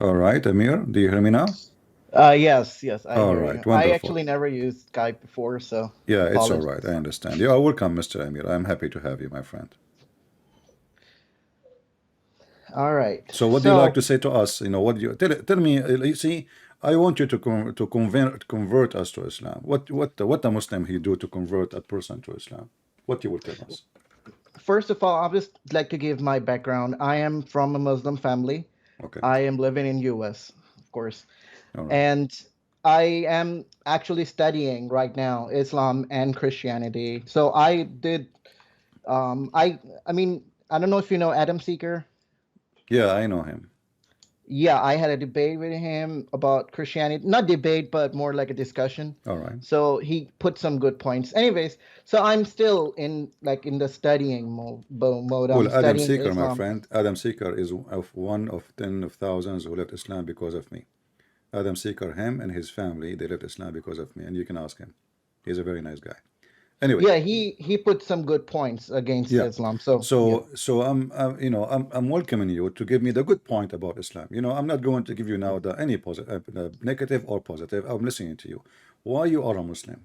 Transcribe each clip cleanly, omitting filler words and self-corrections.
All right, Amir, do you hear me now? Yes, I All hear right, you. I wonderful. actually never used Skype before, so Yeah, it's all right. I apologies. understand. You are welcome, Mr. Amir. I'm happy to have you, my friend. All right. So, what do you like So, to say to us? What do you tell me? You see, I want you to convert us to Islam. What a Muslim he do to convert a person to Islam? What you will tell us? first of all, I'll just like to give my background. I am from a Muslim family. Okay, I am living in US, of course, all right. and I am actually studying right now Islam and Christianity. So I did I mean, I don't know if you know Adam Seeker. Yeah, I know him. Yeah, I had a debate with him about Christianity. Not debate, but more like a discussion. All right. So he put some good points. Anyways, so I'm still in the studying mode. I'm Well, Adam studying Seeker, my Islam. friend, Adam Seeker is of one of ten of thousands who left Islam because of me. Adam Seeker, him and his family, they left Islam because of me, and you can ask him. He's a very nice guy. Anyway, Yeah, he put some good points against yeah. Islam. So yeah. So I'm welcoming you to give me the good point about Islam. I'm not going to give you now the any positive, negative or positive. I'm listening to you. Why you are a Muslim?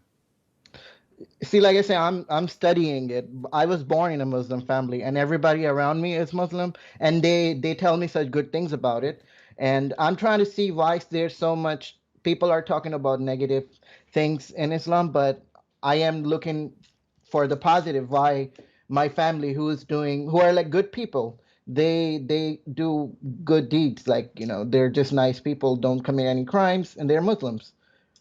See, like I say, I'm studying it. I was born in a Muslim family, and everybody around me is Muslim, and they tell me such good things about it. And I'm trying to see why there's so much people are talking about negative things in Islam, but I am looking for the positive. Why my family, who are like good people, they do good deeds. Like they're just nice people, don't commit any crimes, and they're Muslims,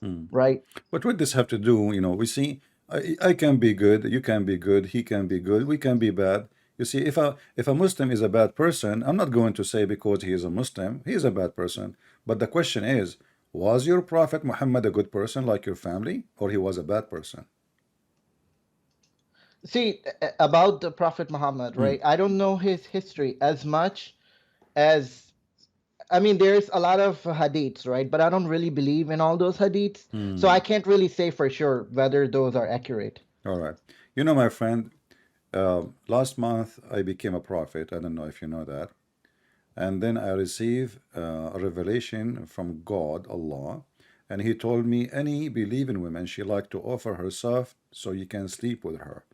Hmm. right? What would this have to do? We see, I can be good, you can be good, he can be good, we can be bad. You see, if a Muslim is a bad person, I'm not going to say because he is a Muslim, he is a bad person. But the question is, was your Prophet Muhammad a good person like your family, or he was a bad person? See, about the Prophet Muhammad, Hmm. right? I don't know his history as much as, I mean, there's a lot of hadiths, right? But I don't really believe in all those hadiths. So Hmm. I can't really say for sure whether those are accurate. All right. My friend, last month I became a prophet. I don't know if you know that. And then I received a revelation from God, Allah, and He told me any believing woman she like to offer herself so you can sleep with her.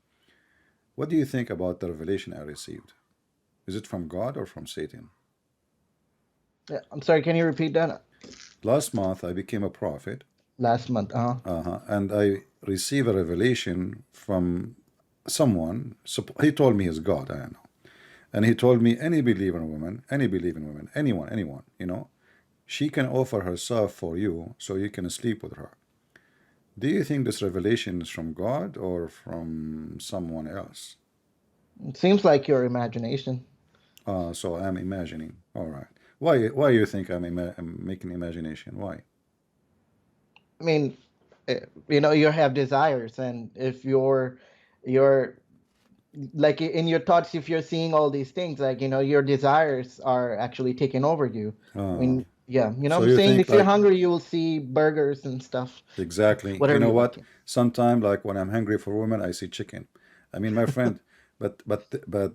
What do you think about the revelation I received? Is it from God or from Satan? I'm sorry, can you repeat that? Last month I became a prophet, Last month, and I received a revelation from someone. He told me he's God, I don't know. And he told me any believing woman, anyone, she can offer herself for you so you can sleep with her. Do you think this revelation is from God or from someone else? It seems like your imagination. So I'm imagining. All right. Why you think I'm making imagination? Why? I mean, you have desires, and if you're like in your thoughts, if you're seeing all these things, like your desires are actually taking over you. I Uh, mean, yeah, so I'm you saying think if you're like hungry, you will see burgers and stuff, exactly. You whatever know you what? like. Sometime like when I'm hungry for women, I see chicken. I mean, my friend, but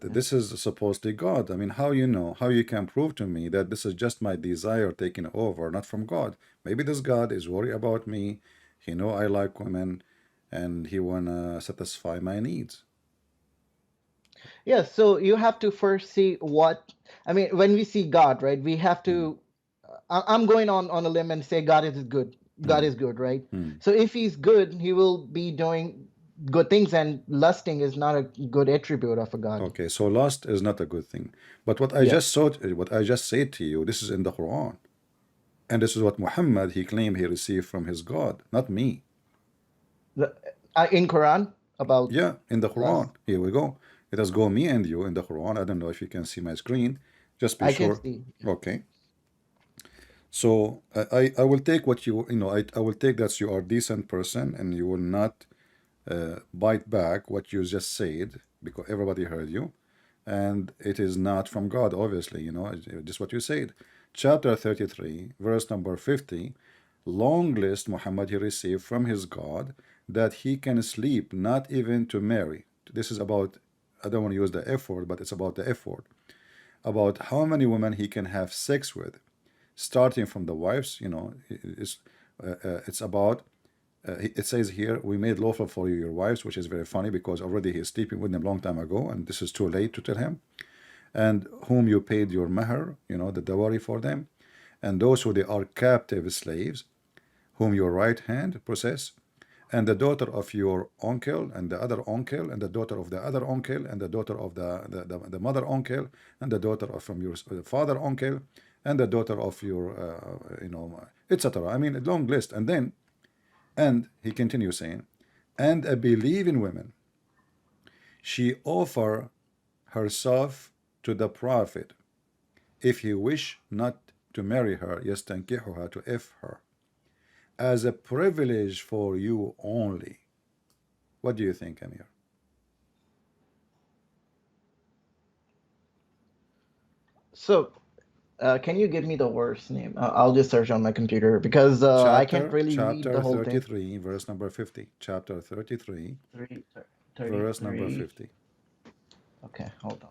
this is supposedly God. I mean, how you know? How you can prove to me that this is just my desire taking over, not from God? Maybe this God is worried about me. He know I like women, and he wanna satisfy my needs. Yeah, so you have to first see what, I mean, when we see God, right? We have Hmm. to. I'm going on a limb and say God is good. God Hmm. is good, right? Hmm. So if He's good, He will be doing good things, and lusting is not a good attribute of a God. Okay, so lust is not a good thing. But Yeah. what I just said to you, this is in the Quran. And this is what Muhammad he claimed he received from his God, not me. The, in Quran about Yeah, in the lust, Quran. Here we go. It has go me and you in the Quran. I don't know if you can see my screen. Just be I can sure. see. Okay. So I will take what I will take that you are a decent person and you will not bite back what you just said because everybody heard you. And it is not from God, obviously, just what you said. Chapter 33, verse number 50, long list Muhammad he received from his God that he can sleep, not even to marry. This is about, I don't want to use the F word, but it's about the F word, about how many women he can have sex with. starting from the wives, it's about, it says here, we made lawful for you your wives, which is very funny because already he is sleeping with them a long time ago, and this is too late to tell him. And whom you paid your mahar, the dowry for them, and those who they are captive slaves, whom your right hand possess, and the daughter of your uncle, and the other uncle, and the daughter of the other uncle, and the daughter of the mother uncle, and the daughter of from your father uncle, and the daughter of your, etc. I mean, a long list. And he continues saying, and a believing woman, she offer herself to the Prophet, if he wish not to marry her, yastankihuha, to if her, as a privilege for you only. What do you think, Amir? So, can you give me the verse name? I'll just search on my computer because I can't really read the Chapter whole thing. 33, verse number 50. Chapter 33, Three, verse number 33. 50. Okay, hold on.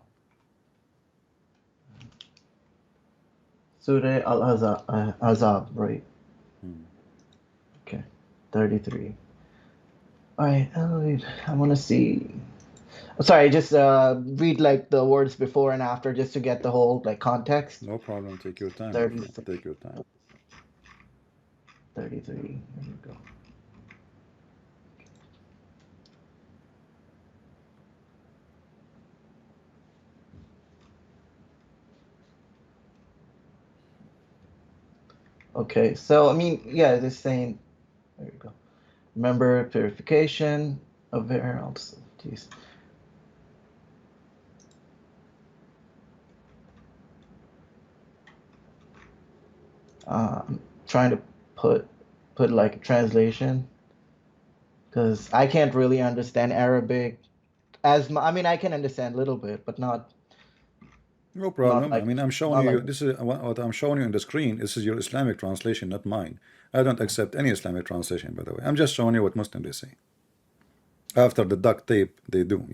Surah Al-Azab, Azab, right? Okay, 33. All right, I want to see. Sorry, just read like the words before and after just to get the whole like context. No problem. Take your time, my friend. 33. Take your time. 33. Here we go. Okay, so I mean, yeah, this saying. There we go. Remember purification of heralds. Jeez. I'm trying to put like a translation because I can't really understand Arabic I mean, I can understand a little bit, but No not problem. I like mean, I'm showing not you, like this is what I'm showing you on the screen. This is your Islamic translation, not mine. I don't accept any Islamic translation, by the way. I'm just showing you what Muslims they say. After the duct tape, they do,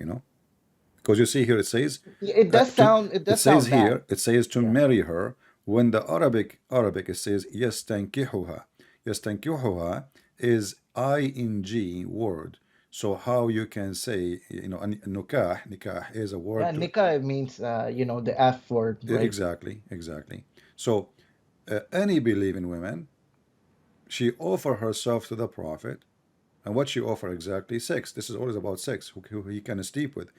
Because you see here, it says, it it does says sound bad. here, it says to Yeah. marry her. When the Arabic, it says, yastankihuha. Yastankihuha is ing word. So how you can say, nikah is a Yeah, word to, nikah means the F word, right? exactly. So any believing woman, she offer herself to the Prophet, and what she offer exactly? Sex. This is always about sex, who he can sleep with.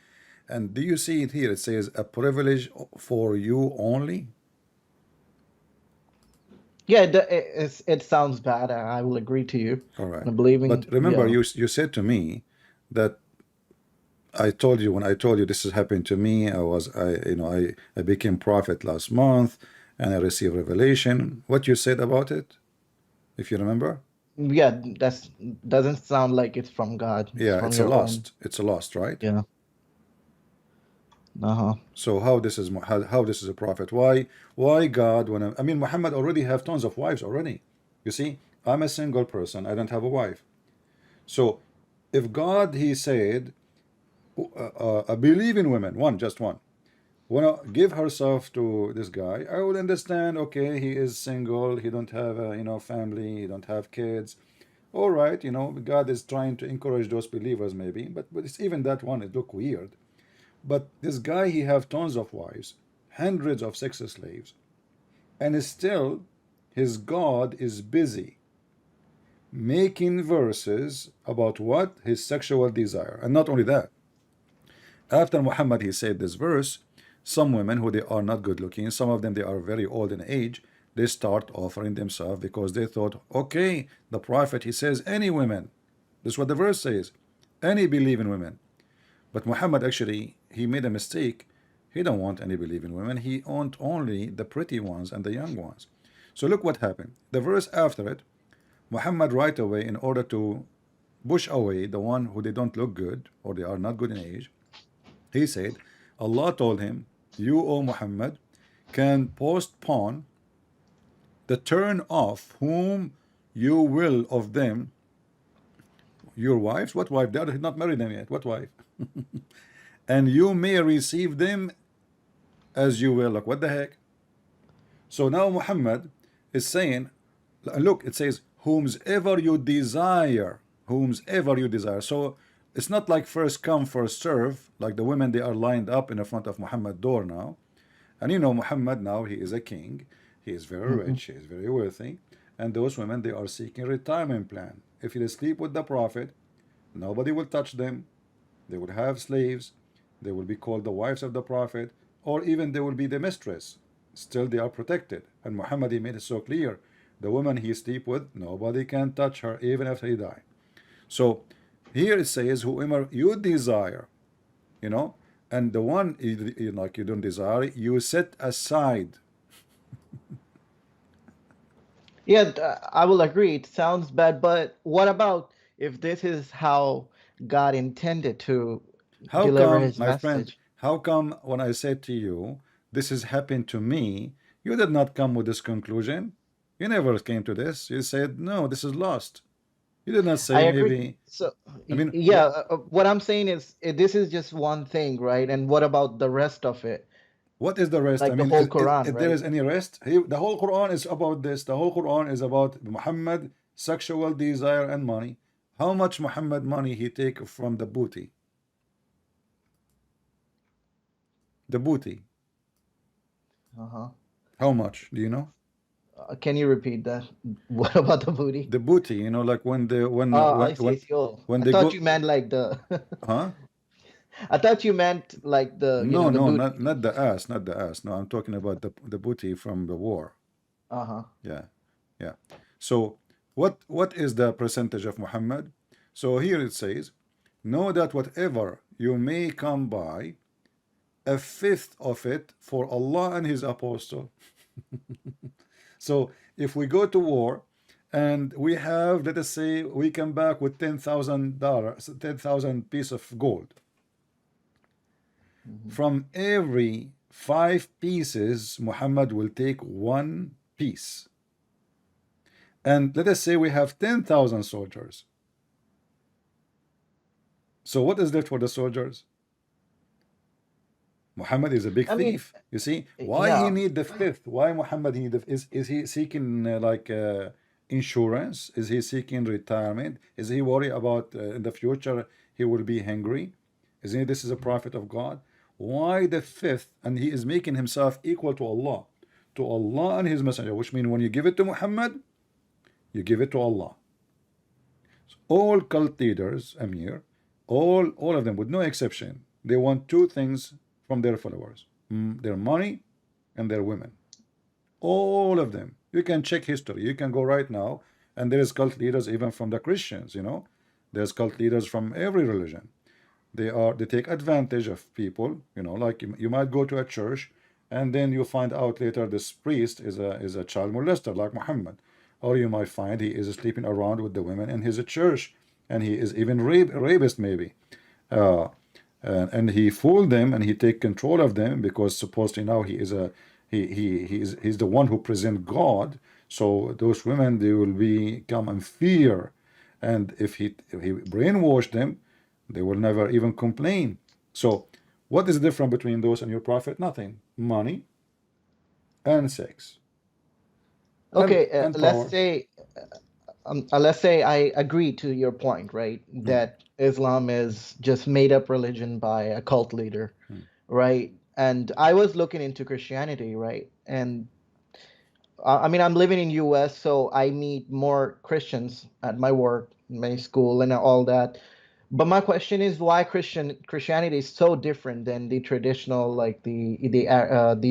And do you see it here? It says a privilege for you only. Yeah, it sounds bad. I will agree to you. All right. I'm believing, But remember, yeah. you said to me that I told you, when I told you this is happening to me, I became prophet last month and I received revelation. What you said about it, if you remember? Yeah, that's doesn't sound like it's from God. It's Yeah, from it's a your own. lost. It's a lost, right? Yeah. Uh-huh. So how this is a prophet? Why God when I mean Muhammad already have tons of wives already. You see, I'm a single person. I don't have a wife. So if God he said a believing woman, just one, wanna give herself to this guy, I would understand. Okay, he is single. He don't have a family. He don't have kids. All right, God is trying to encourage those believers maybe, but it's even that one. It look weird. But this guy, he have tons of wives, hundreds of sex slaves, and still his God is busy making verses about what? His sexual desire. And not only that, after Muhammad he said this verse, some women who they are not good looking, some of them they are very old in age, they start offering themselves because they thought, okay, the Prophet he says any women. This is what the verse says. Any believing women. But Muhammad actually he made a mistake. He don't want any believing women. He want only the pretty ones and the young ones. So look what happened. The verse after it, Muhammad right away, in order to push away the one who they don't look good or they are not good in age, he said, Allah told him, you, O Muhammad, can postpone the turn off whom you will of them, your wives. What wife? They have not married them yet. What wife? And you may receive them as you will. Like, what the heck? So now Muhammad It's saying, look, it says, whomsoever you desire, whomsoever you desire. So it's not like first come, first serve, like the women, they are lined up in the front of Muhammad's door now. And you know, Muhammad now, he is a king, he is very Mhm. rich, he is very wealthy, and those women, they are seeking retirement plan. If they sleep with the Prophet, nobody will touch them, they will have slaves, they will be called the wives of the Prophet, or even they will be the mistress. Still, they are protected. And Muhammad, he made it so clear, the woman he sleep with, nobody can touch her even after he die. So here it says, whoever you desire, you know, and the one like you don't desire, you set aside. Yeah, I will agree. It sounds bad, but what about if this is how God intended to How deliver come, his my friend, message? how come when I said to you, this has happened to me, you did not come with this conclusion? You never came to this. You said, no, this is lost. You did not I say agree. maybe. So, I mean, yeah, what I'm saying is this is just one thing, right? And what about the rest of it? what is the rest? I Like the mean, whole Quran, if there right? is any rest, the whole Quran is about this. The whole Quran is about Muhammad, sexual desire, and money. How much Muhammad money he take from the booty? The booty. Uh-huh. How much? Do you know? Can you repeat that? What about the booty? The booty, you know, like when the I see. I see. Oh, when I they thought go, you meant like the huh? I thought you meant like the, No, the no, booty. not the ass, not the ass. No, I'm talking about the booty from the war. Uh-huh. Yeah, yeah. So what is the percentage of Muhammad? So here it says, know that whatever you may come by, a fifth of it for Allah and His apostle. So if we go to war and we have, let us say, we come back with $10,000, 10,000 piece of gold. Hmm. From every five pieces, Muhammad will take one piece. And let us say we have 10,000 soldiers. So what is left for the soldiers? Muhammad is a big I mean, thief. You see, why he yeah. need the fifth? Why Muhammad he need is he seeking insurance? Is he seeking retirement? Is he worried about in the future he will be hungry? Isn't this is a prophet of God? Why the fifth? And he is making himself equal to Allah and His Messenger. Which means when you give it to Muhammad, you give it to Allah. All cult leaders, Amir, all of them, with no exception, they want two things from their followers: their money and their women. All of them. You can check history. You can go right now, and there is cult leaders even from the Christians. You know, there's cult leaders from every religion. They take advantage of people. You know, like you might go to a church, and then you find out later this priest is a child molester like Muhammad, or you might find he is sleeping around with the women in his church, and he is even rapist maybe, uh, and he fooled them and he take control of them because supposedly now he is a he's the one who present God. So those women, they will become in fear, and if he brainwash them, they will never even complain. So what is the difference between those and your prophet? Nothing. Money and sex and Okay, and power. let's say I agree to your point, right? Hmm. That Islam is just made up religion by a cult leader, right? And I was looking into Christianity, right? And I mean, I'm living in US, so I meet more Christians at my work, my school, and all that. But my question is, why Christianity is so different than the traditional, like the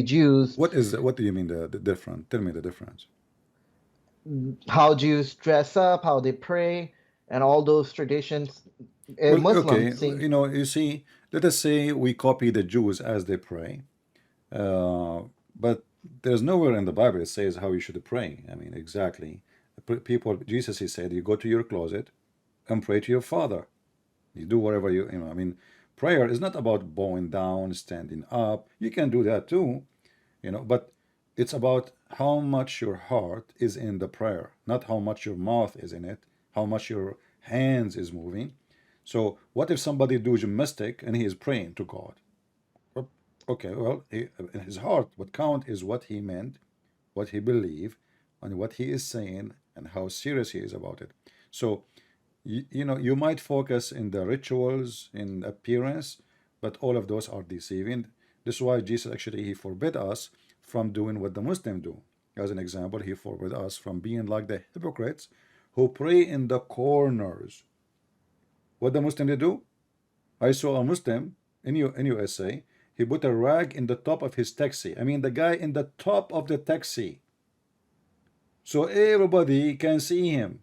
Jews, What do you mean the difference? Tell me the difference. how Jews dress up, how they pray, and all those traditions. Well, okay, Muslims seem. you know, you see, let us say we copy the Jews as they pray, uh, but there's nowhere in the Bible it says how you should pray. I mean, exactly. People, Jesus, he said, you go to your closet and pray to your Father. You do whatever you know. I mean, prayer is not about bowing down, standing up. You can do that too, you know, but it's about how much your heart is in the prayer, not how much your mouth is in it, how much your hands is moving. So what if somebody do gymnastic and he is praying to God? Okay, well, in his heart, what count is what he meant, what he believed, on what he is saying and how serious he is about it. So, you know, you might focus in the rituals, in appearance, but all of those are deceiving. This is why Jesus actually he forbid us from doing what the Muslims do. As an example, he forbid us from being like the hypocrites who pray in the corners. What the Muslim they do? I saw a Muslim in USA. He put a rag in the top of his taxi. I mean, the guy in the top of the taxi, so everybody can see him.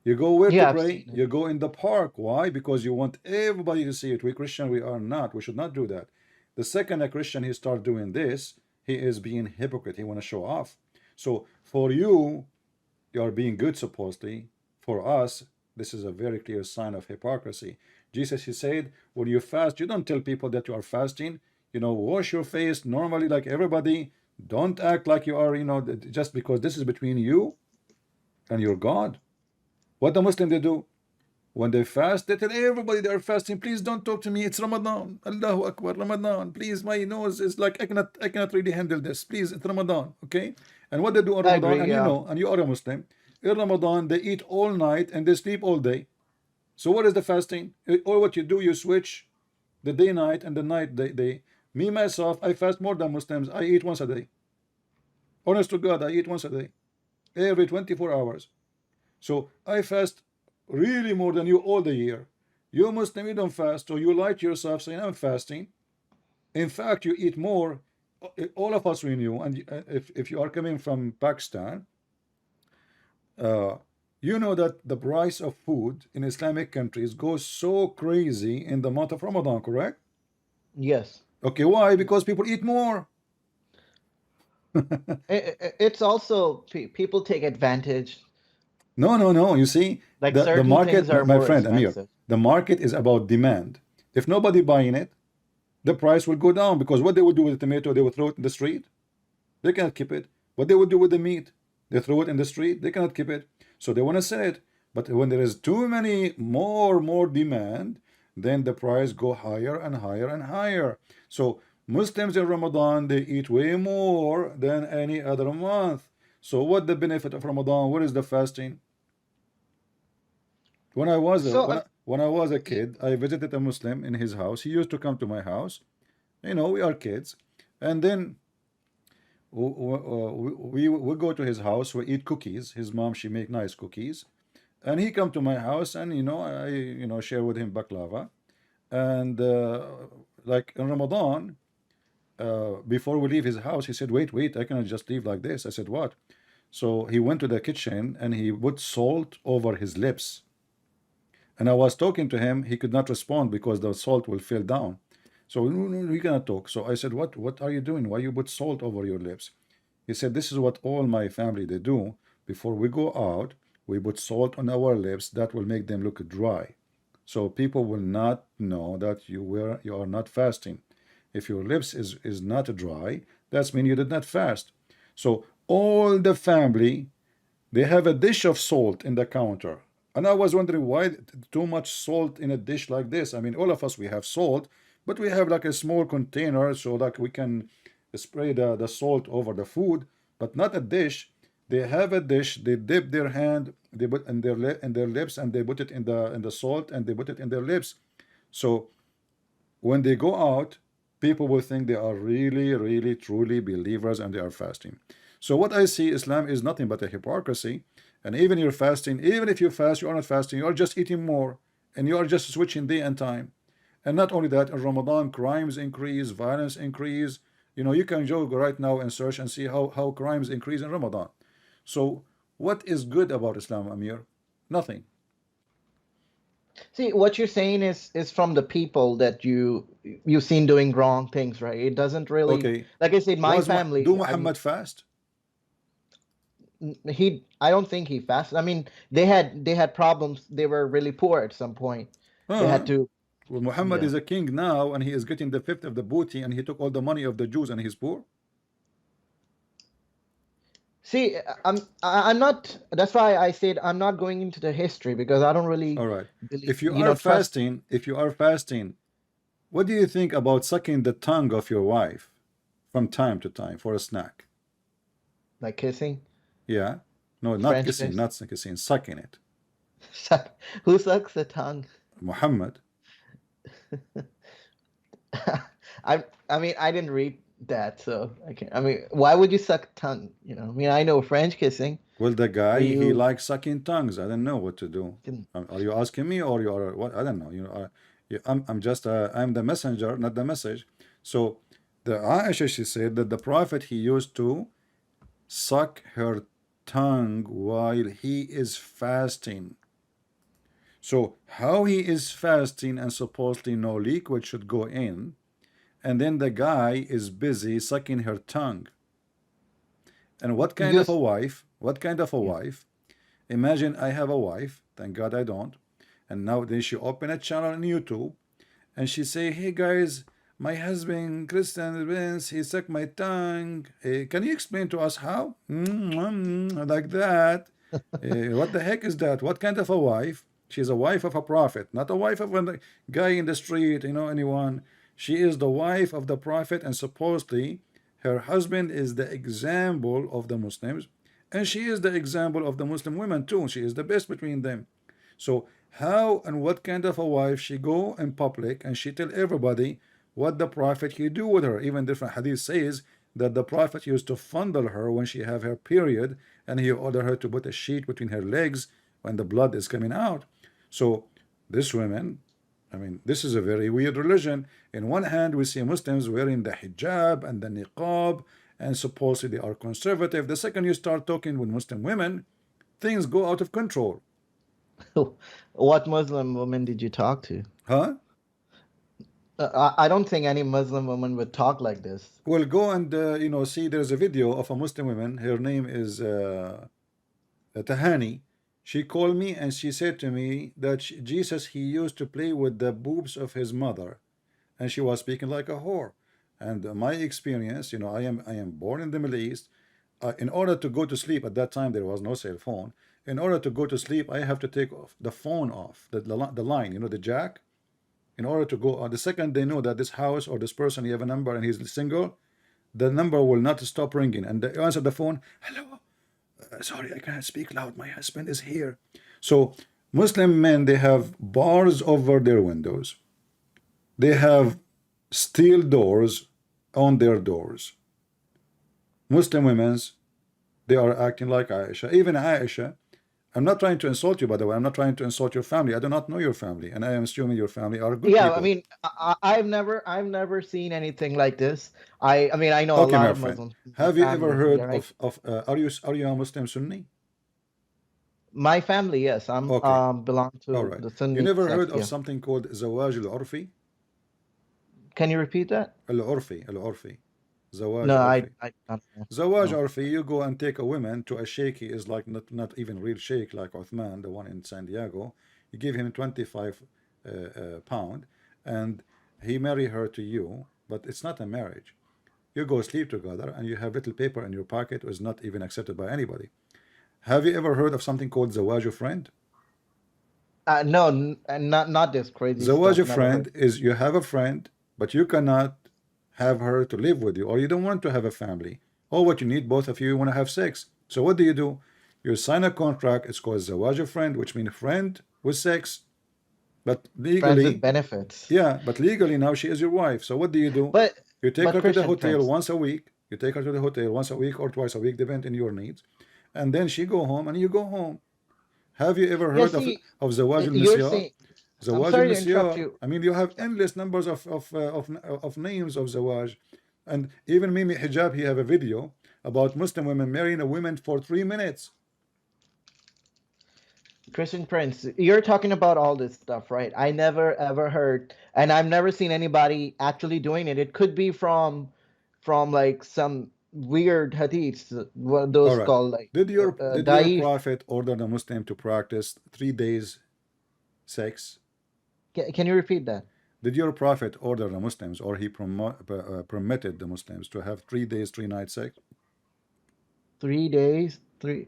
You go where to Yeah, I've pray? seen it. You go in the park. Why? Because you want everybody to see it. We Christian, we are not. We should not do that. The second a Christian he start doing this, he is being hypocrite. He want to show off. So for you, you are being good supposedly. For us, this is a very clear sign of hypocrisy. Jesus, he said, when you fast, you don't tell people that you are fasting. You know, wash your face normally like everybody. Don't act like you are, you know, just because this is between you and your God. What the Muslim they do? When they fast, they tell everybody they are fasting. Please don't talk to me. It's Ramadan. Allahu Akbar. Ramadan. Please, my nose is like I cannot really handle this. Please, it's Ramadan. Okay. And what they do in I Ramadan, agree. and you Yeah. know, and you are a Muslim, in Ramadan they eat all night and they sleep all day. So what is the fasting? Or what you do, you switch the day night and the night day. Me myself, I fast more than Muslims. I eat once a day. Honest to God, I eat once a day, every 24 hours. So I fast really more than you all the year. You Muslim, you don't fast, so you lie to yourself saying I'm fasting. In fact, you eat more. All of us we knew, and if you are coming from Pakistan, uh, you know that the price of food in Islamic countries goes so crazy in the month of Ramadan, correct? Yes. Okay, why? Because people eat more. It's also people take advantage. No, no, no. You see, Like the certain things market, are my more friend Amir, expensive. the market is about demand. If nobody buying it, the price will go down because what they would do with the tomato, they would throw it in the street. They cannot keep it. What they would do with the meat, they throw it in the street. They cannot keep it. So they want to sell it. But when there is too many more demand, then the price go higher and higher and higher. So Muslims in Ramadan, they eat way more than any other month. So what the benefit of Ramadan? What is the fasting? When I was a So, when I was a y- kid, I visited a Muslim in his house. He used to come to my house. You know, we are kids, and then we go to his house. We eat cookies. His mom she make nice cookies, and he come to my house, and you know I share with him baklava, and like in Ramadan, before we leave his house, he said, "Wait, I cannot just leave like this." I said, "What?" So he went to the kitchen and he put salt over his lips. And I was talking to him, he could not respond because the salt will fall down. So no, no, we cannot talk. So I said, What are you doing? Why you put salt over your lips? He said, This is what all my family they do. Before we go out, we put salt on our lips that will make them look dry. So people will not know that you are not fasting. If your lips is not dry, that's mean you did not fast. So all the family they have a dish of salt in the counter. And I was wondering why too much salt in a dish like this. I mean, all of us, we have salt, but we have like a small container so like we can spray the salt over the food, but not a dish. They have a dish, they dip their hand, they put in their lips and they put it in the salt and they put it in their lips. So when they go out, people will think they are really, truly believers and they are fasting. So what I see, Islam is nothing but a hypocrisy. And even you're fasting, even if you fast, you are not fasting, you are just eating more and you are just switching day and time. And not only that, in Ramadan, crimes increase, violence increase. You know, you can go right now and search and see how crimes increase in Ramadan. So what is good about Islam, Amir? Nothing. see, what you're saying is from the people that you've seen doing wrong things, right? It doesn't really, Okay. like I said, my Do family. I mean, Muhammad fast? I don't think he fasted. I mean, they had problems. They were really poor at some point. They had Huh? to. Well, Muhammad Yeah. is a king now, and he is getting the fifth of the booty, and he took all the money of the Jews, and he's poor. See, I'm not. That's why I said I'm not going into the history because I don't really All right. believe, If you are trust fasting, what do you think about sucking the tongue of your wife from time to time for a snack? like kissing. Yeah. No, not French kissing, kiss. not kissing, sucking it. Who sucks the tongue? Muhammad. I mean, I didn't read that, so I can't. I mean, why would you suck tongue? You know, I mean, I know French kissing, Well, the where guy, he you likes sucking tongues. I don't know what to do. can. Are you asking me or you are what? I don't know. I'm just I'm the messenger, not the message. So the Aisha, she said that the Prophet, he used to suck her tongue while he is fasting. So how he is fasting and supposedly no liquid should go in, and then the guy is busy sucking her tongue. And what kind of a Use wife? What kind of a yeah. wife? Imagine I have a wife, thank God I don't, and now then she open a channel on YouTube and she say, "Hey guys, my husband Christian Vince, he sucked my tongue. Can you explain to us how?" Like that. What the heck is that? What kind of a wife? She's a wife of a prophet, not a wife of a guy in the street, anyone. She is the wife of the prophet, and supposedly her husband is the example of the Muslims, and she is the example of the Muslim women too. She is the best between them. So how and what kind of a wife she go in public and she tell everybody what the prophet he do with her? Even different hadith says that the prophet used to fondle her when she have her period, and he ordered her to put a sheet between her legs when the blood is coming out. So this women, I mean, this is a very weird religion. In one hand, we see Muslims wearing the hijab and the niqab, and supposedly they are conservative. The second you start talking with Muslim women, things go out of control. What Muslim woman did you talk to? Huh? I don't think any Muslim woman would talk like this. Well, go and see. There's a video of a Muslim woman. Her name is Tahani. She called me and she said to me that Jesus, he used to play with the boobs of his mother, and she was speaking like a whore. And my experience, I am born in the Middle East. In order to go to sleep, at that time there was no cell phone. In order to go to sleep, I have to take off the phone off the line, the jack. In order to go, the second they know that this house or this person, you have a number and he's single, the number will not stop ringing, and they answer the phone. Hello, sorry, I cannot speak loud. My husband is here. So Muslim men, they have bars over their windows. They have steel doors on their doors. Muslim women's, they are acting like Aisha. Even Aisha, I'm not trying to insult you, by the way. I'm not trying to insult your family. I do not know your family, and I am assuming your family are good Yeah, I people. mean, I've never seen anything like this. I mean, I know a Okay, lot my of friend. Muslims in my Have you ever family. heard Yeah, right. of are you a Muslim Sunni? My family, yes, I'm Okay, belong all to right. the You Sunni never heard sect. of Yeah. something called Zawaj al-Urfi? Can you repeat that? Al-Urfi. Zawaj No, Urfi. I don't know. Zawaj No. Urfi, you go and take a woman to a sheikh. He is like not even real sheikh like Uthman, the one in San Diego. You give him 25 pound, and he marry her to you, but it's not a marriage. You go sleep together and you have little paper in your pocket, is not even accepted by anybody. Have you ever heard of something called Zawaj friend? No, not this crazy Zawaj stuff. Never heard. friend is you have a friend, but you cannot have her to live with you, or you don't want to have a family. Or what you need, both of you want to have sex. So what do? You sign a contract. It's called Zawaj friend, which means friend with sex. But Friends with legally, benefits. yeah, but legally now she is your wife. So what do? But You take but her to the Christian hotel Prince. once a week. You take her to the hotel once a week or twice a week, depending on your needs. And then she go home and you go home. Have you ever Yeah, heard see, of Zawaj you're al-Misyar? saying. I'm Zawaj sorry to interrupt al-Misyar. you. I mean, you have endless numbers of names of Zawaj. And even Mimi Hijab, he have a video about Muslim women marrying a woman for 3 minutes. Christian Prince, you're talking about all this stuff, right? I never ever heard, and I've never seen anybody actually doing it. It could be from like some weird hadiths, what All those right. called like Did your daif. prophet order the Muslim to practice 3 days sex? Can you repeat that? Did your prophet order the Muslims, or he permitted the Muslims to have 3 days, 3 nights sex? 3 days, three.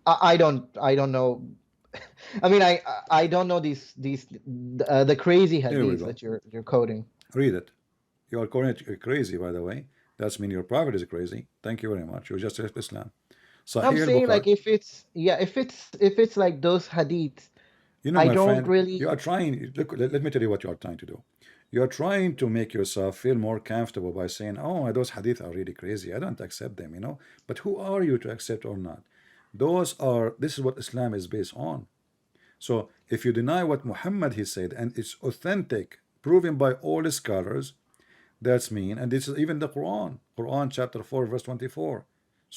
I don't know. I mean, I don't know these the crazy Here we hadiths go. that you're quoting. Read it. You are calling it crazy, by the way. That's mean your prophet is crazy. Thank you very much. You just left Islam. No, I'm Sahih saying like al-Bukhari. if it's yeah, if it's like those hadiths, You know, I my don't friend, really. you are trying. Look, let me tell you what you are trying to do. You are trying to make yourself feel more comfortable by saying, "Oh, those hadith are really crazy. I don't accept them." You know, but who are you to accept or not? Those are. This is what Islam is based on. So if you deny what Muhammad he said and it's authentic, proven by all the scholars, that's mean. And this is even the Quran. Quran chapter 4 verse 24.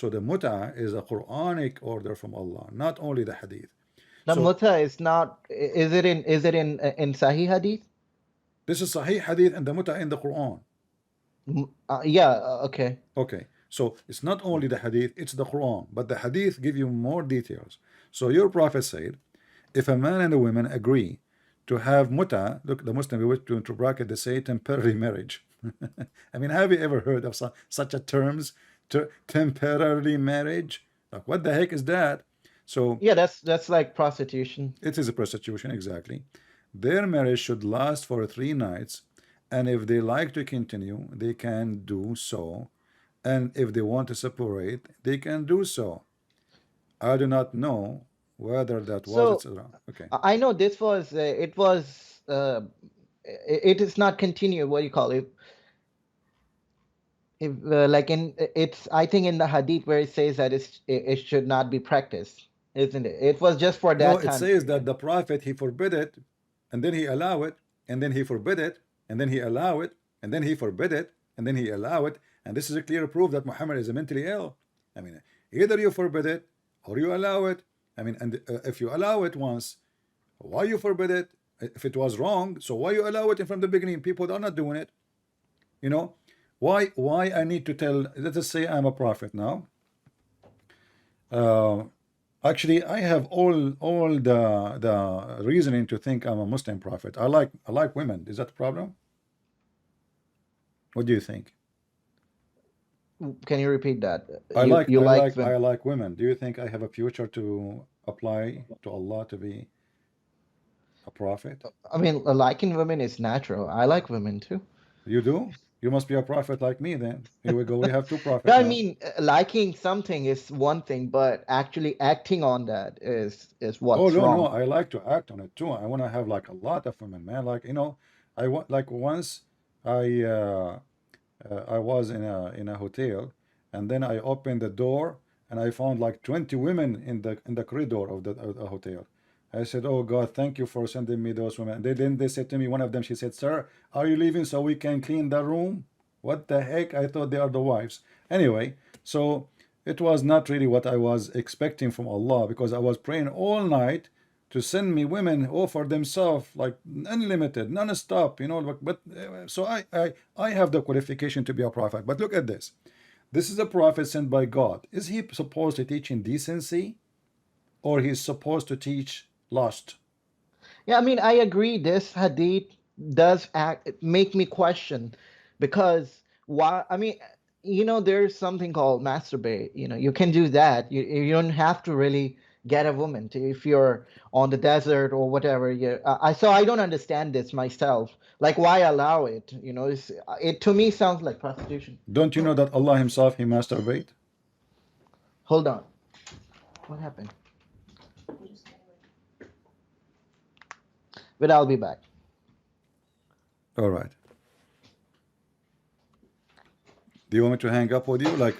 So the mut'ah is a Quranic order from Allah, not only the hadith. The So muta is not. Is it in Sahih hadith? this is Sahih hadith and the mut'ah in the Quran. Yeah. Okay. Okay. So it's not only the hadith, it's the Quran, but the hadith give you more details. So your prophet said, if a man and a woman agree to have muta, look, the Muslim we went to bracket, they say temporary marriage. I mean, have you ever heard of such a terms, temporary marriage? Like, what the heck is that? So Yeah, that's like prostitution. it is a prostitution, exactly. Their marriage should last for 3 nights, and if they like to continue, they can do so. And if they want to separate, they can do so. I do not know whether that was, So etc. Okay. I know this was it was it is not continued. What do you call it? If like in it's I think in the hadith where it says that it should not be practiced, isn't it? It was just for No, that it time says that period. the prophet he forbid it, and then he allow it, and then he forbid it, and then he allow it, and then he forbid it, and then he allow it, and this is a clear proof that Muhammad is mentally ill. I mean, either you forbid it or you allow it. I mean, and if you allow it once, why you forbid it? If it was wrong, so why you allow it from the beginning? People are not doing it. You know, why I need to tell? Let us say I'm a prophet now. Uh, Actually, I have all the reasoning to think I'm a Muslim prophet. I like women. Is that a problem? What do you think? Can you repeat that? I You like you I like like I like women. Do you think I have a future to apply to Allah to be a prophet? I mean, liking women is natural. I like women too. You do? You must be a prophet like me then. Here we go. We have two Yeah, prophets I now. mean, liking something is one thing, but actually acting on that is Oh what's no, no, wrong. I like to act on it too. I want to have like a lot of women, man. Like, I want like once I I was in a hotel, and then I opened the door and I found like 20 women in the corridor of the hotel. I said, "Oh God, thank you for sending me those women." They said to me, one of them, she said, "Sir, are you leaving so we can clean the room?" What the heck? I thought they are the wives. Anyway, so it was not really what I was expecting from Allah, because I was praying all night to send me women offer themselves like unlimited, non-stop, so I have the qualification to be a prophet. But look at this. This is a prophet sent by God. Is he supposed to teach in decency, or he's supposed to teach lust? Yeah, I mean, I agree. This hadith does make me question because why? I mean, there's something called masturbate. You can do that. You don't have to really get a woman to if you're on the desert or whatever. So I don't understand this myself. Like, why allow it? It to me sounds like prostitution. Don't you know that Allah himself, he masturbate? Hold on. What happened? But I'll be back. All right. Do you want me to hang up with you, like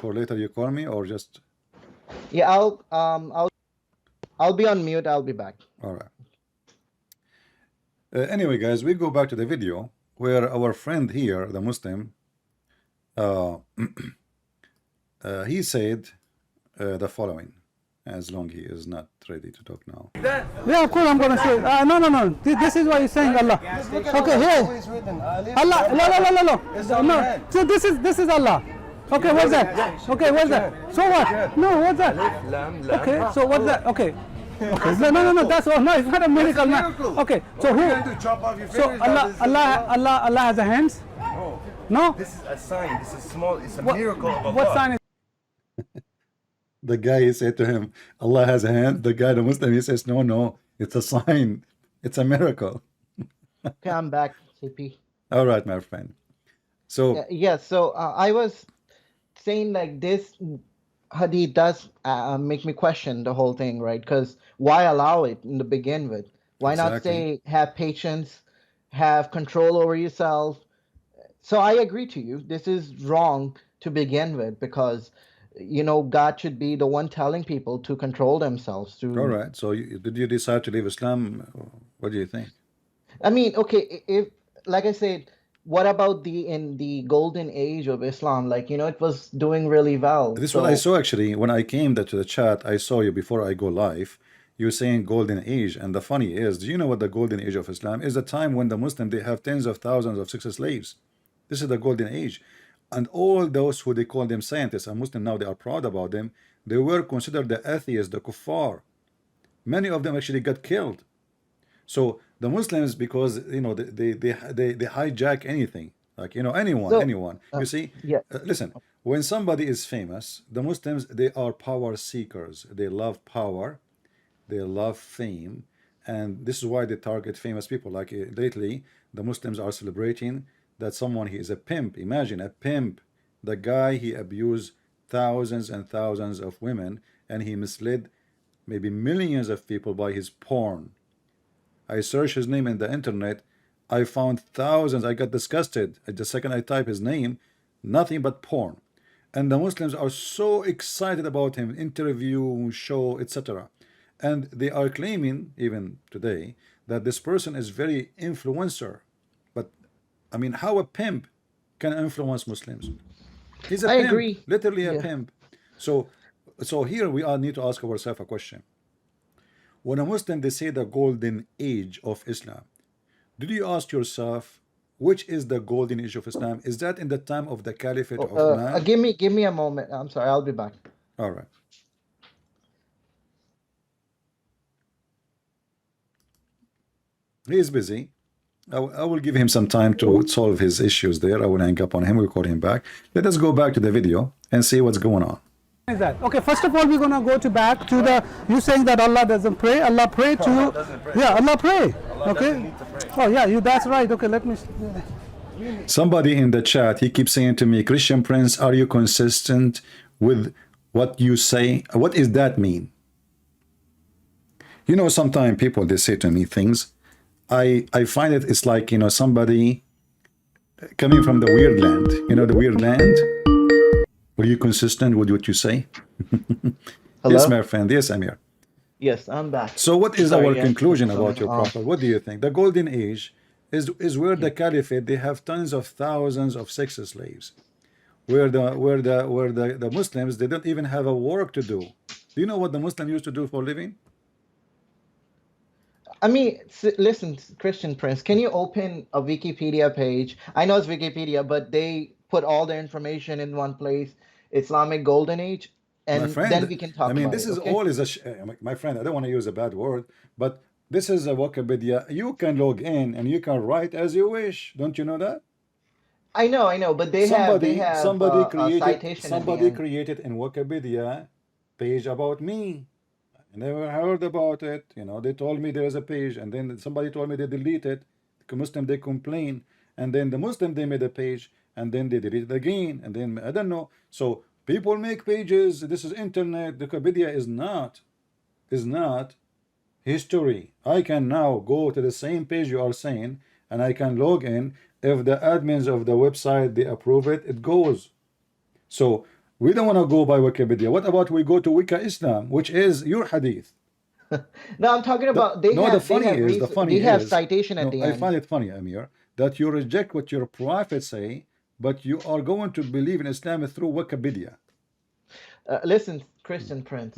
for later you call me, or just? Yeah, I'll be on mute. I'll be back. All right. Anyway, guys, we go back to the video where our friend here, the Muslim, uh, he said the following, as long he is not ready to talk now. Yeah, of course I'm gonna say. No, no, no. This is what he's saying, Allah. Okay, here. Allah. No, no, no, no, no. No. So this is Allah. Okay, what's that? Okay, what's that? So what? No, what's that? Okay, so what's that? Okay. Okay. No, no, no. That's all. No, it's not a miracle, man. Okay. So who? So Allah has a hands? No. This is a sign. This is small. It's a What, miracle of Allah. what sign is? The guy, he said to him, Allah has a hand. The guy, the Muslim, he says, no, no, it's a sign. It's a miracle. Okay, I'm back, CP. All right, my friend. So Yes, so I was saying like this hadith does make me question the whole thing, right? Because why allow it in the begin with? Why not exactly. say have patience, have control over yourself? So I agree to you. This is wrong to begin with because God should be the one telling people to control themselves All to. right. So did you decide to leave Islam? What do you think? I mean, okay, if like I said, what about the in the golden age of Islam? Like, it was doing really well. This is what I So saw actually when I came to the chat. I saw you before I go live. You're saying golden age, and the funny is, do you know what the golden age of Islam is? The time when the Muslim they have tens of thousands of sex slaves. This is the golden age, and all those who they call them scientists and Muslim now they are proud about them. They were considered the atheists, the kuffar. Many of them actually got killed. So the Muslims, because they hijack anything, like so anyone. You see, yeah. listen, when somebody is famous, the Muslims they are power seekers. They love power, they love fame, and this is why they target famous people. Like lately, the Muslims are celebrating that someone he is a pimp. Imagine a pimp, the guy he abused thousands and thousands of women, and he misled maybe millions of people by his porn. I searched his name in the internet. I found thousands. I got disgusted. The second I type his name, nothing but porn. And the Muslims are so excited about him, interview, show, etc. And they are claiming, even today, that this person is very influencer. But I mean, how a pimp can influence Muslims? He's a I pimp, agree. literally a Yeah. pimp. So, so here we all need to ask ourselves a question. When a Muslim they say the golden age of Islam, did you ask yourself which is the golden age of Islam? Is that in the time of the Caliphate Oh, of Uthman? give me a moment. I'm sorry. I'll be back. All right. He is busy. I will give him some time to solve his issues there. I will hang up on him. We'll call him back. Let us go back to the video and see what's going on. Is that okay? First of all, we're gonna go to back to the you saying that Allah doesn't pray. Allah pray to Allah doesn't pray. yeah. Allah pray. Allah Okay. doesn't need to pray. Oh yeah, you. That's right. Okay, let me. Somebody in the chat, he keeps saying to me, Christian Prince, are you consistent with what you say? What does that mean? Sometimes people, they say to me things. I find it's like, somebody coming from the weird land. The weird land? Were you consistent with what you say? Yes, Hello? my friend. Yes, Amir. Yes, I'm back. So what is Sorry, our yes. conclusion So, about your prophet? What do you think? The golden age is where the caliphate they have tons of thousands of sex slaves. Where the Muslims they don't even have a work to do. Do you know what the Muslim used to do for a living? I mean, listen, Christian Prince, can you open a Wikipedia page? I know it's Wikipedia, but they put all the information in one place, Islamic Golden Age, My and then friend, we can I talk mean, about this it, is okay? all is my friend. I don't want to use a bad word, but this is a Wikipedia. You can log in and you can write as you wish. Don't you know that? I know, but they Somebody have somebody a created citation at the somebody end. created in Wikipedia page about me. I never heard about it. They told me there is a page, and then somebody told me they deleted. The Muslim they complain, and then the Muslim they made a page, and then they delete it again, and then I don't know. So people make pages. This is internet. The Wikipedia is not history. I can now go to the same page you are saying, and I can log in. If the admins of the website they approve it, it goes. So we don't want to go by Wikipedia. What about we go to Wika Islam, which is your hadith? No, I'm talking The, about they no, the have they funny have is, the funny they have is, citation at no, the I end. find it funny, Amir, that you reject what your prophet say, but you are going to believe in Islam through Wikipedia. Listen, Christian Prince,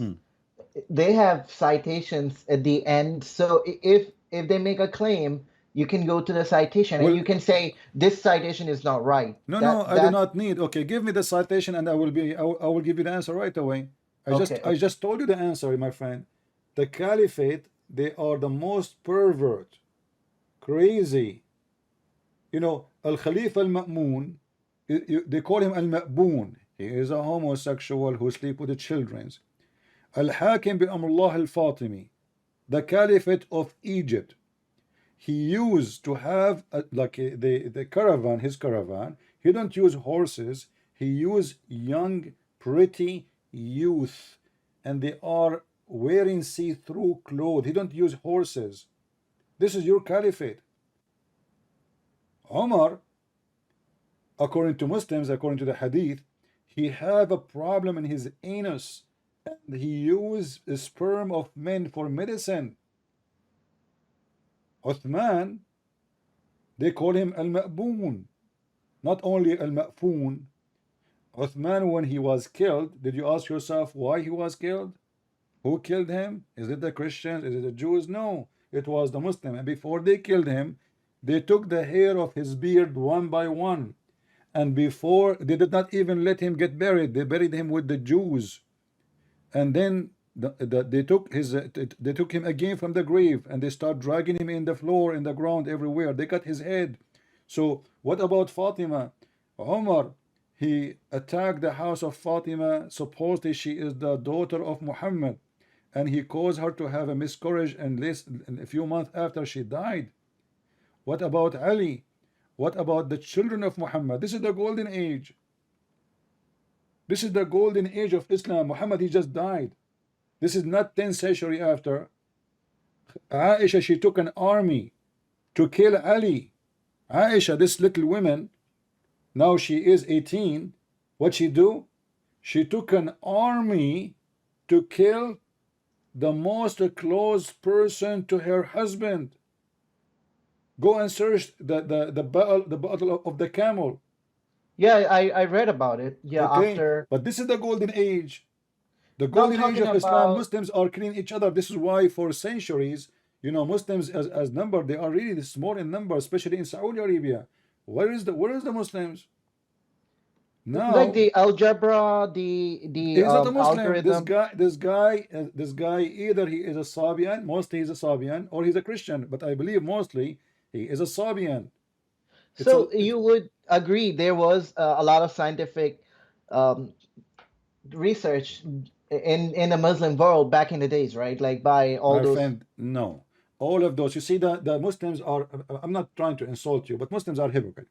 they have citations at the end. So if they make a claim, you can go to the citation and Well, you can say this citation is not right. no, That I do that not need. Okay, give me the citation, and I will give you the answer right away. I just okay, I okay. just told you the answer, my friend. The caliphate, they are the most pervert, crazy. Al Khalifa al Ma'mun, they call him Al Ma'boon. He is a homosexual who sleep with the children. Al Hakim bin Amrullah al Fatimi, the caliphate of Egypt. He used to have the caravan, his caravan. He He don't use horses. He use young, pretty youth, and they are wearing see-through clothes. He don't use horses. This is your caliphate. Omar, according to Muslims, according to the Hadith, he have a problem in his anus, and he used the sperm of men for medicine. Uthman, they call him al-Ma'boon, not only al-Ma'foon. Uthman, when he was killed, did you ask yourself why he was killed? Who killed him? Is it the Christians? Is it the Jews? No, it was the Muslim. And before they killed him, they took the hair of his beard one by one. And before, they did not even let him get buried. They buried him with the Jews. And then they took him again from the grave, and they start dragging him in the floor, in the ground, everywhere. They cut his head. So what about Fatima? Umar, he attacked the house of Fatima. Supposedly she is the daughter of Muhammad, and he caused her to have a miscarriage, and a few months after she died. What about Ali? What about the children of Muhammad? This is the golden age. This is the golden age of Islam. Muhammad, he just died. This is not 10th century after. Aisha, she took an army to kill Ali. Aisha, this little woman, now she is 18. What she do? She took an army to kill the most close person to her husband. Go and search the battle of the camel. Yeah, I read about it. Yeah, Okay, after. but this is the golden age. The No, I'm golden age talking of Islam. about. Muslims are killing each other. This is why for centuries, you know, Muslims as number, they are really small in number, especially in Saudi Arabia. Where is the Muslims Like now? the algebra, the He's not a Muslim. algorithm. This guy, either he is a Sabian, mostly he's a Sabian, or he's a Christian. But I believe mostly he is a Sabian. It's a So you would agree there was a lot of scientific um, research in the Muslim world back in the days, right? Like by all my those. friend, no. All of those, you see, the Muslims are, I'm not trying to insult you, but Muslims are hypocrite.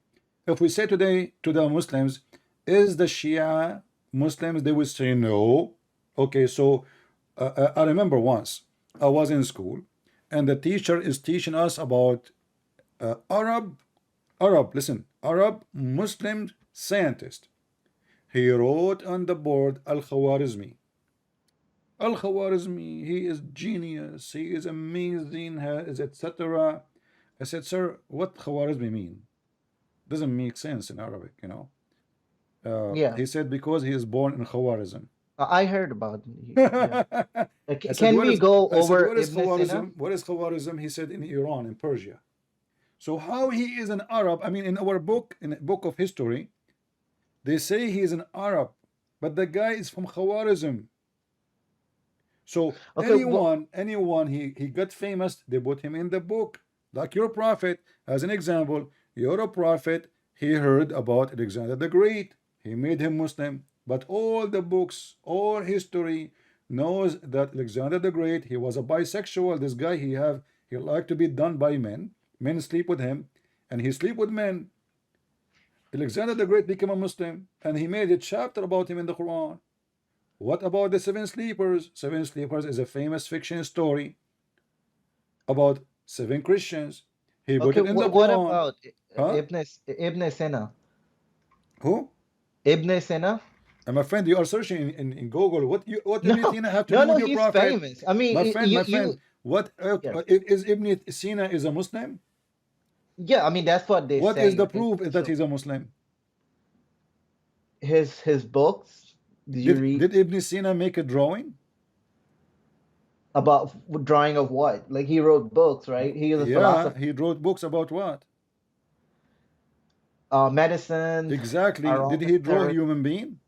If we say today to the Muslims, is the Shia Muslims, they would say no. Okay, so I remember once I was in school, and the teacher is teaching us about Arab, listen, Arab Muslim scientist. He wrote on the board Al-Khwarizmi. Al-Khwarizmi, he is genius, he is amazing, is etc. I said, sir, what Khwarizmi mean? Doesn't make sense in Arabic, you know. Yeah, He said because he is born in Khwarizm. I heard about. Yeah. I said, Can what we is go I said, over what is Ibn Sina? Khwarizm? What is Khwarizm? He said in Iran, in Persia. So how he is an Arab? I mean, in our book, in a book of history, they say he is an Arab, but the guy is from Khwarizm. So Okay, anyone he got famous, they put him in the book. Like your prophet, as an example, your prophet, he heard about Alexander the Great. He made him Muslim. But all the books, all history knows that Alexander the Great, he was a bisexual. This guy, he liked to be done by men. Men sleep with him, and he sleep with men. Alexander the Great became a Muslim, and he made a chapter about him in the Quran. What about the Seven Sleepers? Seven Sleepers is a famous fiction story about 7 Christians. He put okay. it in the What Quran. about Huh? Ibn Sina? Who? Ibn Sina? My friend, you are searching in Google. What No, Ibn Sina have to no, do no. with your He's prophet? famous. I mean, My friend, what Yeah, is Ibn Sina is a Muslim? yeah. I mean, that's what they What say. is the Okay, proof that so he's a Muslim? his books. Did you read Did Ibn Sina make a drawing? about drawing of what? Like he wrote books, right? He is a Yeah, philosopher. he wrote books about what? Medicine, Exactly. Did he draw a aromatherapy. human being?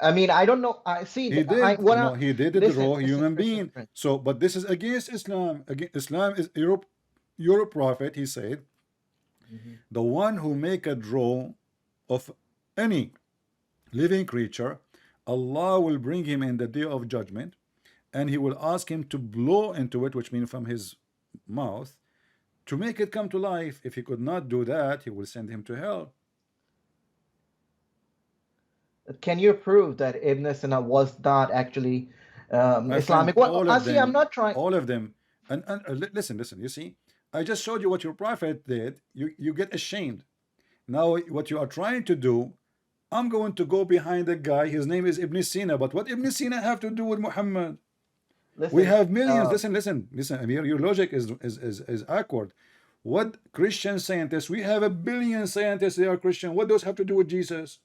I mean, I don't know. I see. He did. What? No, he did Listen, draw a listen, human listen, being. friend. So, but this is against Islam. Islam is your prophet. He said, Mhm. the one who make a draw of any living creature, Allah will bring him in the day of judgment, and he will ask him to blow into it, which means from his mouth, to make it come to life. If he could not do that, he will send him to hell. Can you prove that Ibn Sina was not actually My friend, Islamic? Well, I see. I'm not trying. all of them, and listen, you see, I just showed you what your prophet did. You get ashamed. Now, what you are trying to do, I'm going to go behind a guy. His name is Ibn Sina. But what Ibn Sina have to do with Muhammad? Listen, We have millions. Listen, Amir, your logic is awkward. What Christian scientists? We have a billion scientists. They are Christian. What those have to do with Jesus?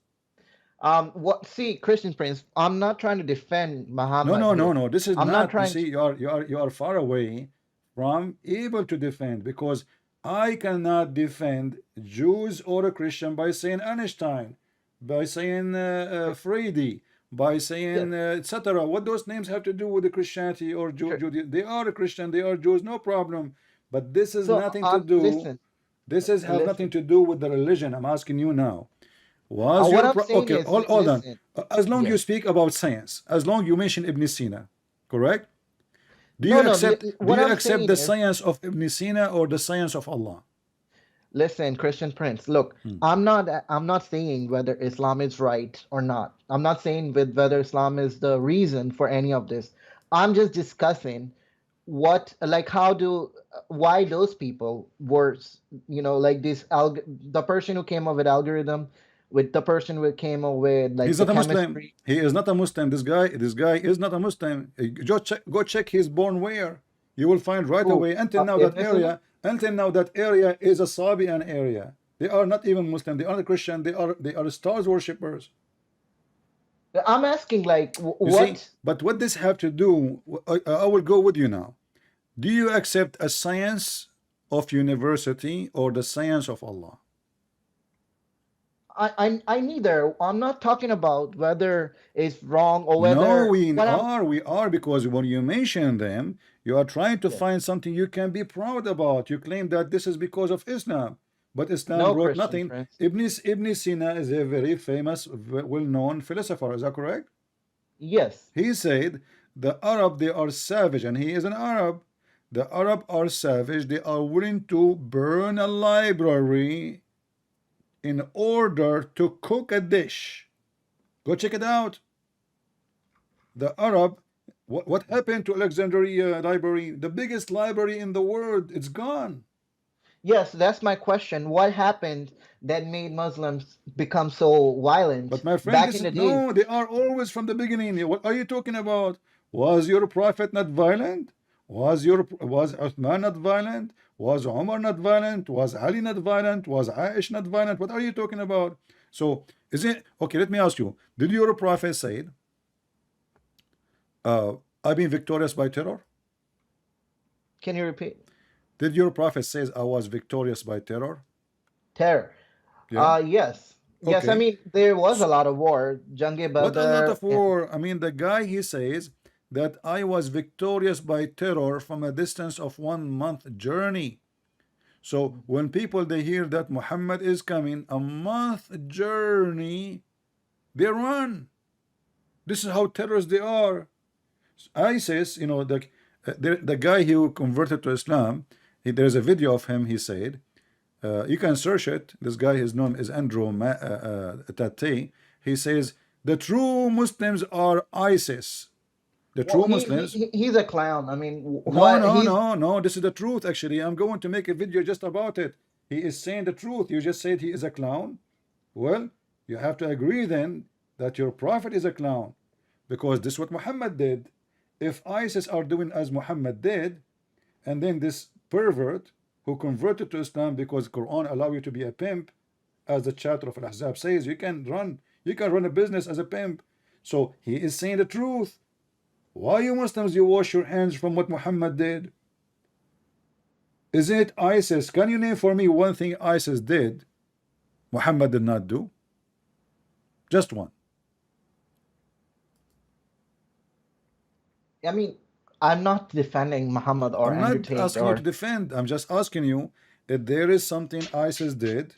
what? See, Christian Prince. I'm not trying to defend No, Muhammad no, here. no, no. This is I'm not not. You trying. see, you are far away from able to defend, because I cannot defend Jews or a Christian by saying Einstein, by saying Freddy, by saying Yes. etc. What those names have to do with the Christianity or Sure. Judaism? They are a Christian, they are Jews, no problem. But this is So, nothing to do. listen, This is have nothing listen. to do with the religion. I'm asking you now. Was What your I'm saying okay? is, Hold on. listen. As long you Yes. speak about science, as long you mention Ibn Sina, correct? Do No, you no. accept What I'm accept saying the is, science of Ibn Sina or the science of Allah? listen, Christian Prince. Look, I'm not saying whether Islam is right or not. I'm not saying whether Islam is the reason for any of this. I'm just discussing what, like, why those people were, like the person who came up with algorithm, with the person who came up with like He's the not a Muslim. chemistry. He is not a Muslim. This guy is not a Muslim. Go check he's born where. You will find right Who? away. Ibn Sina? Until now that area is a Sabian area. They are not even Muslim. They are not Christian. They are stars worshippers. I'm asking, like, You see, what? but what this have to do? I will go with you now. Do you accept a science of university or the science of Allah? I neither. I'm not talking about whether it's wrong or No, whether what I'm. we are, because when you mention them, you are trying to Yes. find something you can be proud about. You claim that this is because of Islam, but Islam No, brought Christian nothing. Prince. Ibn Sina is a very famous, well-known philosopher. Is that correct? Yes. He said the Arab, they are savage, and he is an Arab. The Arab are savage. They are willing to burn a library in order to cook a dish. Go check it out. The Arab, what happened to Alexandria library? The biggest library in the world. It's gone. Yes, that's my question. What happened that made Muslims become so violent But my friend, back this in is the days? no, they are always from the beginning. What are you talking about? Was your prophet not violent? Was Uthman not violent? Was Umar not violent? Was Ali not violent? Was Aish not violent? What are you talking about? So is it okay? Let me ask you: did your prophet say, "I've been victorious by terror"? Can you repeat? Did your prophet says, "I was victorious by terror"? Terror. Yeah. Yes. Yes, I Okay. mean, there was a lot of war, Jange What a lot Badr, of war. I mean, the guy, he says that I was victorious by terror from a distance of 1 month journey. So when people they hear that Muhammad is coming, a month journey, they run. This is how terrorists they are. ISIS, the guy who converted to Islam, there's a video of him. He said, you can search it. This guy, his name is Andrew Tate. He says the true Muslims are ISIS. The well, true Muslims. he's a clown. I mean, No, what no, he's no, no. This is the truth. Actually, I'm going to make a video just about it. He is saying the truth. You just said he is a clown. Well, you have to agree then that your prophet is a clown, because this is what Muhammad did. If ISIS are doing as Muhammad did, and then this pervert who converted to Islam because Qur'an allow you to be a pimp, as the chapter of Al-Ahzab says, you can run a business as a pimp. So he is saying the truth. Why you Muslims you wash your hands from what Muhammad did? Is it ISIS? Can you name for me one thing ISIS did Muhammad did not do? Just one. I mean, I'm not defending Muhammad or I'm not Andrew Tate asking you to or defend. I'm just asking you if there is something ISIS did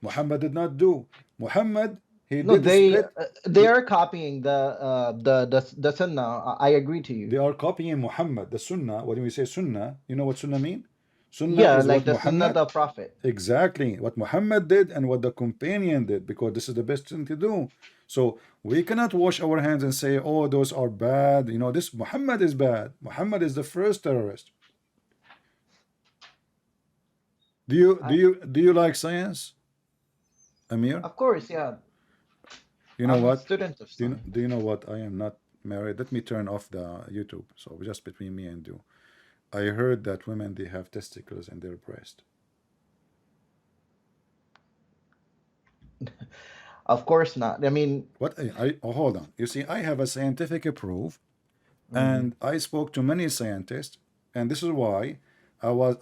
Muhammad did not do. Muhammad, he no, did the split. they are copying the Sunnah. I agree to They you. are copying Muhammad, the Sunnah. When we say Sunnah, you know what Sunnah mean? Sunnah Yeah, is like what the Sunnah Muhammad, the Prophet. exactly what Muhammad did and what the companion did, because this is the best thing to do. So we cannot wash our hands and say, oh, those are bad. You know, this Muhammad is bad. Muhammad is the first terrorist. I, Do you like science, Amir? of course, yeah. You know I'm a what? student of science. Do you know what? I am not married. Let me turn off the YouTube. So just between me and you. I heard that women they have testicles in their breast. Of course not. I mean, What oh, hold on. You see, I have a scientific proof, mhm. and I spoke to many scientists, and this is why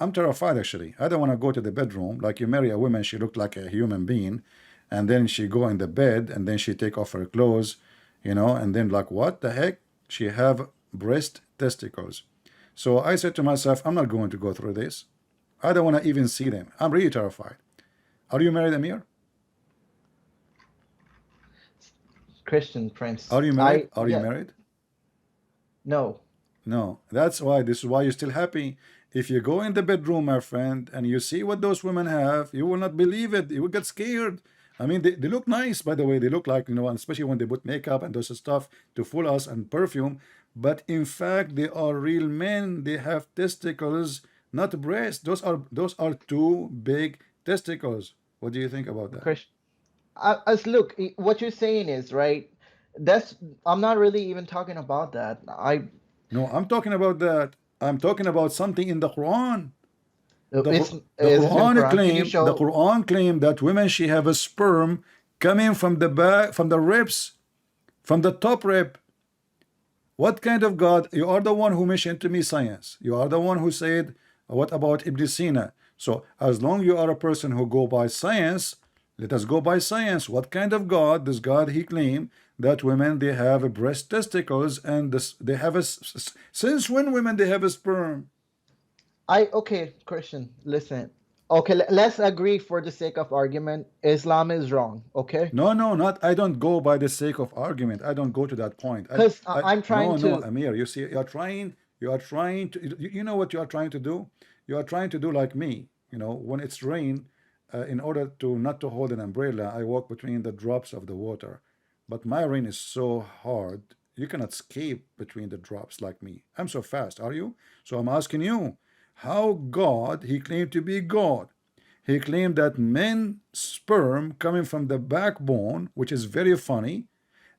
I'm terrified actually. I don't want to go to the bedroom. Like you marry a woman, she looked like a human being, and then she go in the bed, and then she take off her clothes, you know, and then like what the heck? She have breast testicles. So I said to myself, I'm not going to go through this. I don't want to even see them. I'm really terrified. Are you married, Amir? Christian Prince. Are you married? Are you Yeah, married? no. No, that's why. This is why you're still happy. If you go in the bedroom, my friend, and you see what those women have, you will not believe it. You will get scared. I mean, they look nice, by the way. They look like, you know, especially when they put makeup and those stuff to fool us and perfume. But in fact, they are real men. They have testicles, not breasts. Those are two big testicles. What do you think about that? Christian. As look, what you're saying is right. That's I'm not really even talking about that. No, I'm talking about that. I'm talking about something in the Quran. It's The is it in Quran Quran? Can you claim the show? Quran claim that women she have a sperm coming from the back, from the ribs, from the top rib. What kind of God? You are the one who mentioned to me science. You are the one who said, what about Ibn Sina? So as long you are a person who go by science, let us go by science. What kind of God does God he claim that women they have a breast testicles and this, they have a since when women they have a sperm? Okay, Christian, listen. Okay, let's agree for the sake of argument. Islam is wrong. Okay, No, no, not. I don't go by the sake of argument. I don't go to that point. because I'm No, trying no, to. Amir. You see, you are trying to. You know what you are trying to do? You are trying to do like me. You know, when it's rain, in order to not to hold an umbrella, I walk between the drops of the water. But my rain is so hard, you cannot escape between the drops like me. I'm so fast, are you? So I'm asking you, how God, he claimed to be God. He claimed that men sperm coming from the backbone, which is very funny,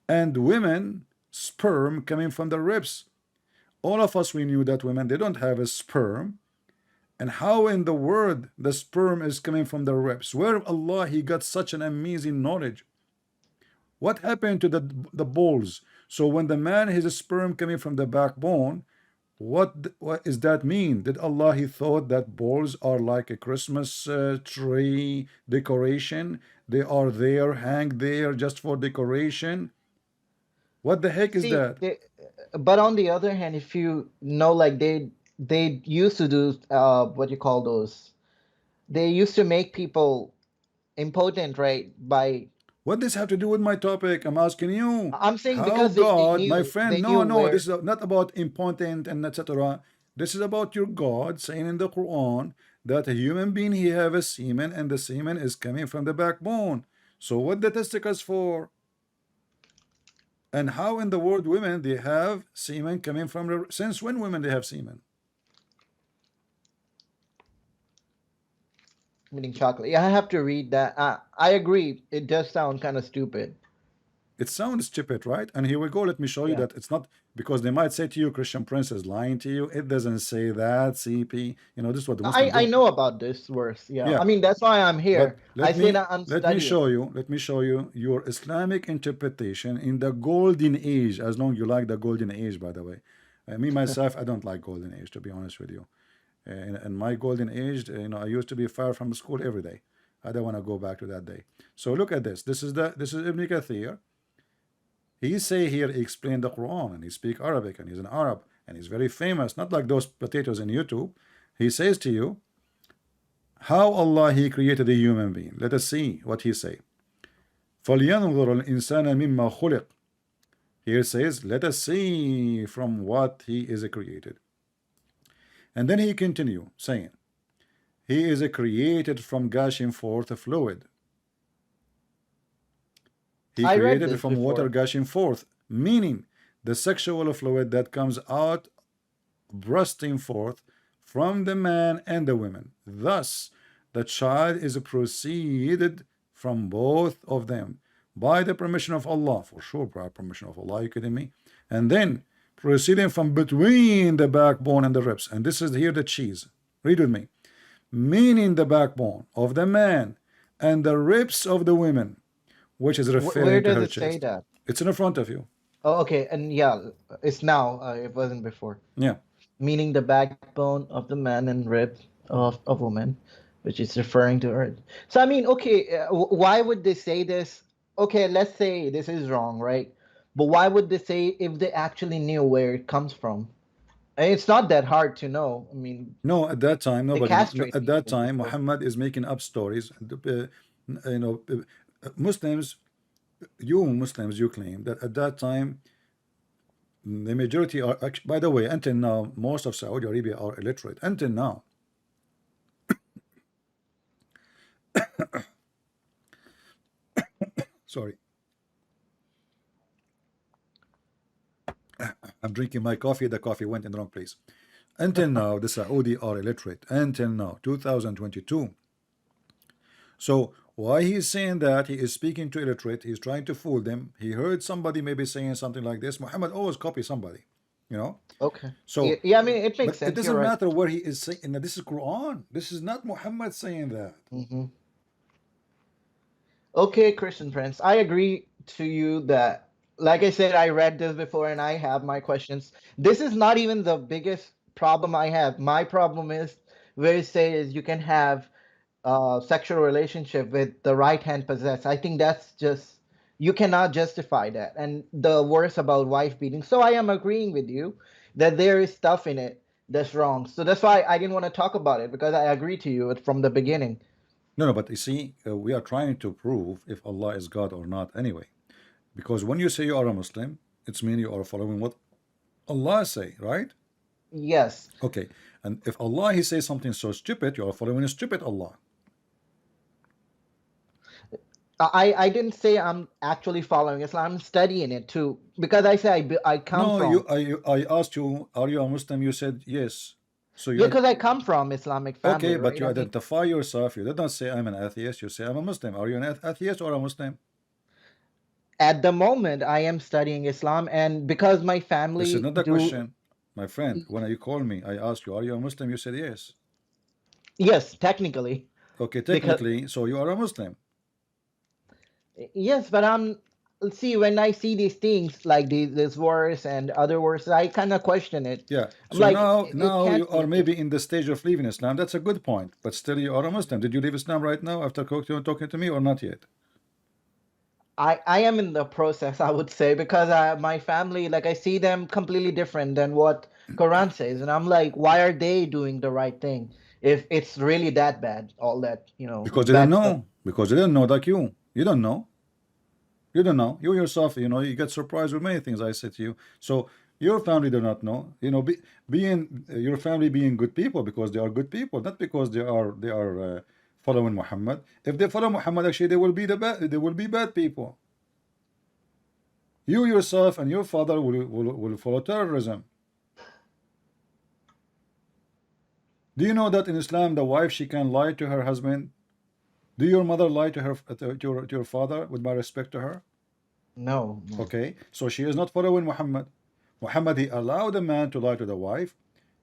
and women sperm coming from the ribs. All of us, we knew that women, they don't have a sperm. And how in the world the sperm is coming from the ribs? Where Allah, he got such an amazing knowledge. What happened to the balls? So when the man has a sperm coming from the backbone, what does that mean? Did Allah he thought that balls are like a Christmas tree decoration? They are there, hang there just for decoration? What the heck is See, that? but on the other hand, if you know, like they used to do what you call those. They used to make people impotent, right? By What does have to do with my topic? I'm asking you. I'm saying How because they God, my knew friend, they no, knew no, where. this is not about important and etc. This is about your God saying in the Quran that a human being he have a semen and the semen is coming from the backbone. So what the testicles for? And how in the world women they have semen coming from the since when women they have semen? Eating chocolate. Yeah, I have to read that. I agree. It does sound kind of stupid. It sounds stupid, right? And here we go. Let me show you Yeah. that it's not, because they might say to you, Christian Prince is lying to you. It doesn't say that, CP. You know, this is what the Muslim I do. know about this verse. Yeah. Yeah, I mean, that's why I'm but here. I say that I'm studying. let me show you your Islamic interpretation in the golden age, as long you like the golden age, by the way. Me myself, I don't like golden age, to be honest with you. In my golden age, you know, I used to be far from school every day. I don't want to go back to that day. So look at this. This is Ibn Kathir. He say here, he explained the Quran and he speak Arabic and he's an Arab and he's very famous, not like those potatoes in YouTube. He says to you, how Allah he created a human being. Let us see what he say. فَلْيَنْظُرَ الْإِنسَانَ مِمَّا خُلِقَ. Here says, let us see from what he is created. And then he continue saying, He is created from gushing forth a fluid. He I read created this from water before. gushing forth, meaning the sexual fluid that comes out bursting forth from the man and the woman. Thus, the child is proceeded from both of them by the permission of Allah, for sure, by permission of Allah, you kidding me? And then proceeding from between the backbone and the ribs. And this is here the cheese. Read with me. Meaning the backbone of the man and the ribs of the women, which is Where referring to does her it say chest. that? It's in front of you. Oh, okay, and yeah, it's now. It wasn't before. Yeah. Meaning the backbone of the man and rib of a woman, which is referring to her. So I mean, okay, why would they say this? Okay, let's say this is wrong, right? But why would they say if they actually knew where it comes from? And it's not that hard to know. I mean, No, at that time, they nobody. castrate At that people time, before. Muhammad is making up stories. Muslims, you Muslims, you claim that at that time the majority are. By the way, until now, most of Saudi Arabia are illiterate. Until now, sorry, I'm drinking my coffee. The coffee went in the wrong place. Until now, the Saudi are illiterate. Until now, 2022. So why he's saying that? He is speaking to illiterate. He's trying to fool them. He heard somebody maybe saying something like this. Muhammad always copies somebody, you know. Okay. So, Yeah, I mean, it makes but it sense. You're doesn't right. matter where he is saying. And this is Quran. This is not Muhammad saying that. Hmm. Okay, Christian Prince, I agree to you that, like I said, I read this before and I have my questions. This is not even the biggest problem I have. My problem is where it says you can have sexual relationship with the right hand possessed. I think that's just, you cannot justify that. And the worst about wife beating. So I am agreeing with you that there is stuff in it that's wrong. So that's why I didn't want to talk about it because I agree to you from the beginning. No, no, but you see, we are trying to prove if Allah is God or not anyway. Because when you say you are a Muslim, it's mean you are following what Allah say, right? Yes. Okay. And if Allah he says something so stupid, you are following a stupid Allah. I didn't say I'm actually following Islam. I'm studying it too because I say I come No, from, I asked you, are you a Muslim? You said yes. So yeah, you because I come from Islamic okay, family, but right? you I mean, identify yourself. You did not say I'm an atheist. You say I'm a Muslim. Are you an atheist or a Muslim? at the moment I am studying Islam, and because my This is family not the do, question, my friend. When you call me, I asked you, are you a Muslim? You said yes. yes, technically, Okay, because technically, so you are a Muslim. yes, but I'm, see, when I see these things like this verse and other verses, I kind of question it. Yeah. I'm So like, it now you can't are be this. maybe in the stage of leaving Islam. That's a good point, but still you are a Muslim. Did you leave Islam right now after talking to me or not yet? I am in the process, I would say, because my family, like I see them completely different than what Quran says, and I'm like, why are they doing the right thing if it's really that bad? All that, Because they didn't bad stuff. know. Because they didn't know like you. You don't know. You don't know. You yourself, you get surprised with many things I said to you. So your family do not know. Being your family being good people because they are good people, not because they are following Muhammad. If they follow Muhammad, actually they will be they will be bad people. You yourself and your father will follow terrorism. Do you know that in Islam the wife she can lie to her husband? Do your mother lie to her to your father with my respect to her? No, no. Okay, so she is not following Muhammad. Muhammad he allowed a man to lie to the wife,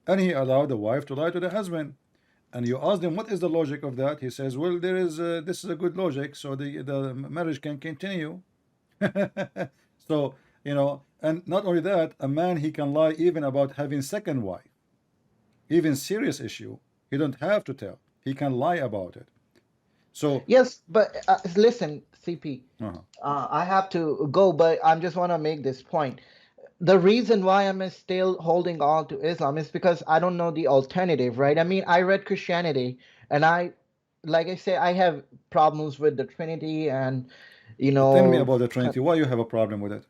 and he allowed the wife to lie to the husband. And you ask him what is the logic of that? He says, well, there is this is a good logic, so the marriage can continue. So and not only that, a man he can lie even about having second wife, even serious issue. He don't have to tell. He can lie about it. So Yes, but listen, CP, uh-huh. I have to go, but I just want to make this point. The reason why I'm still holding on to Islam is because I don't know the alternative, right? I mean, I read Christianity, and like I say, I have problems with the Trinity and, you Tell me know, about the Trinity. Why you have a problem with it?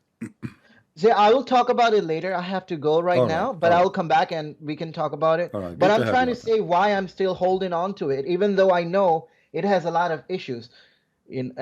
See, I will talk about it later. I have to go right All right, now, but all I right, will come back and we can talk about it. all right. But Good I'm to have trying you, to my friend. say why I'm still holding on to it, even though I know it has a lot of issues. And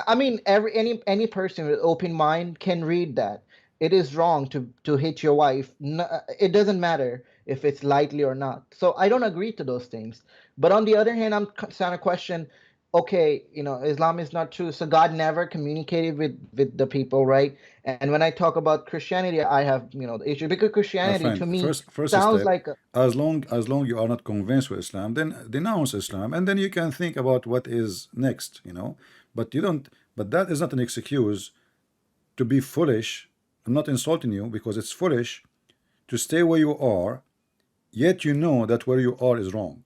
I mean, any person with open mind can read that. It is wrong to hit your wife. No, it doesn't matter if it's lightly or not. So I don't agree to those things. But on the other hand, I'm trying to question. Okay, Islam is not true. So God never communicated with the people, right? And when I talk about Christianity, I have the issue because My Christianity friend, to me first sounds step, like as long you are not convinced with Islam, then denounce Islam, and then you can think about what is next, But you don't. But that is not an excuse to be foolish. I'm not insulting you because it's foolish to stay where you are, yet you know that where you are is wrong.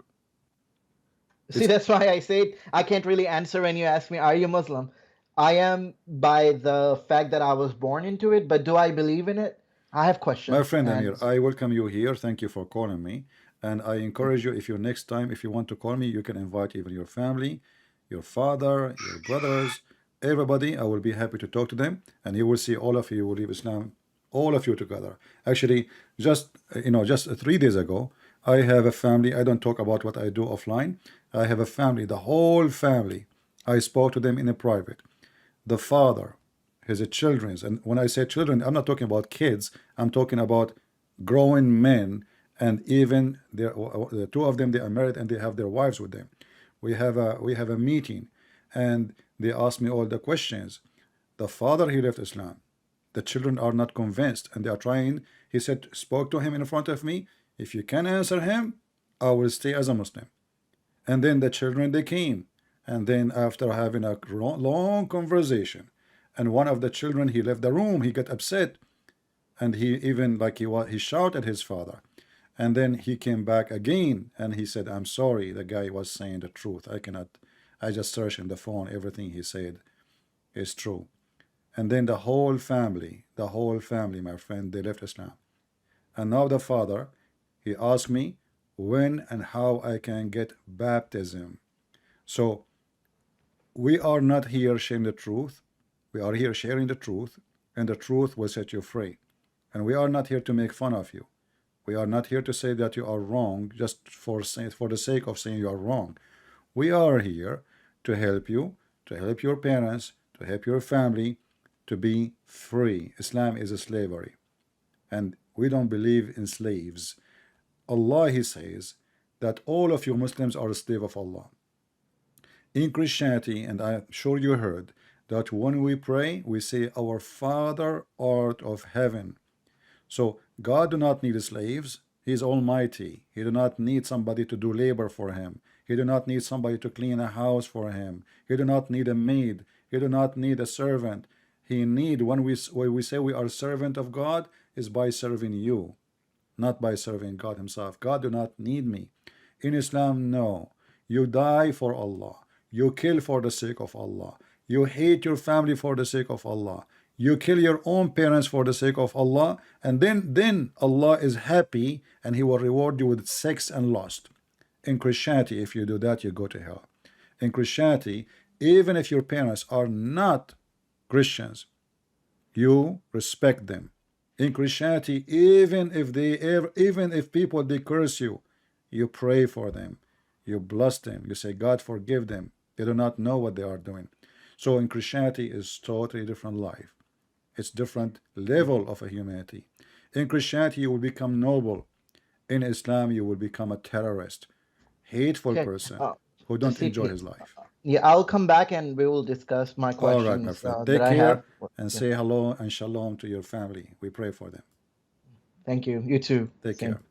See, It's that's why I said I can't really answer when you ask me, are you Muslim? I am by the fact that I was born into it, but do I believe in it? I have My questions. friend And Amir, I welcome you here. Thank you for calling me. And I encourage you, if you next time, if you want to call me, you can invite even your family, your father, your brothers, everybody. I will be happy to talk to them. And you will see all of you will leave Islam, all of you together. Actually, just 3 days ago, I have a family. I don't talk about what I do offline. I have a family, the whole family. I spoke to them in a private. The father, his children's, and when I say children, I'm not talking about kids. I'm talking about grown men, and even the two of them, they are married and they have their wives with them. We have a meeting, and they ask me all the questions. The father, he left Islam. The children are not convinced, and they are trying. He said, spoke to him in front of me. If you can answer him, I will stay as a Muslim. And then the children, they came. And then after having a long conversation, and one of the children, he left the room, he got upset, and he even he shouted at his father. And then he came back again and he said, I'm sorry, the guy was saying the truth. I just searched in the phone, everything he said is true. And then the whole family, my friend, they left Islam. And now the father, he asked me when and how I can get baptism. So we are not here sharing the truth. We are here sharing the truth, and the truth will set you free. And we are not here to make fun of you. We are not here to say that you are wrong just for the sake of saying you are wrong. We are here to help you, to help your parents, to help your family to be free. Islam is a slavery, and we don't believe in slaves. Allah, He says that all of you Muslims are a slave of Allah. In Christianity, and I'm sure you heard that when we pray, we say, Our Father art of heaven. So God do not need slaves. He is almighty. He do not need somebody to do labor for him. He do not need somebody to clean a house for him. He do not need a maid. He do not need a servant. He need when we say we are servant of God is by serving you, not by serving God himself. God do not need me. In Islam, no. You die for Allah. You kill for the sake of Allah. You hate your family for the sake of Allah. You kill your own parents for the sake of Allah, and then Allah is happy and He will reward you with sex and lust. In Christianity, if you do that, you go to hell. In Christianity, even if your parents are not Christians, you respect them. In Christianity, even if people they curse you, you pray for them, you bless them, you say, God forgive them. They do not know what they are doing. So in Christianity is totally different life. It's different level of a humanity. In Christianity, you will become noble. In Islam, you will become a terrorist, hateful okay. person Uh, who don't see, enjoy his life. yeah, I'll come back and we will discuss my All right, my questions friend. that Take I have. care and Yeah, say hello and shalom to your family. We pray for them. thank you. You too. Take Same. care.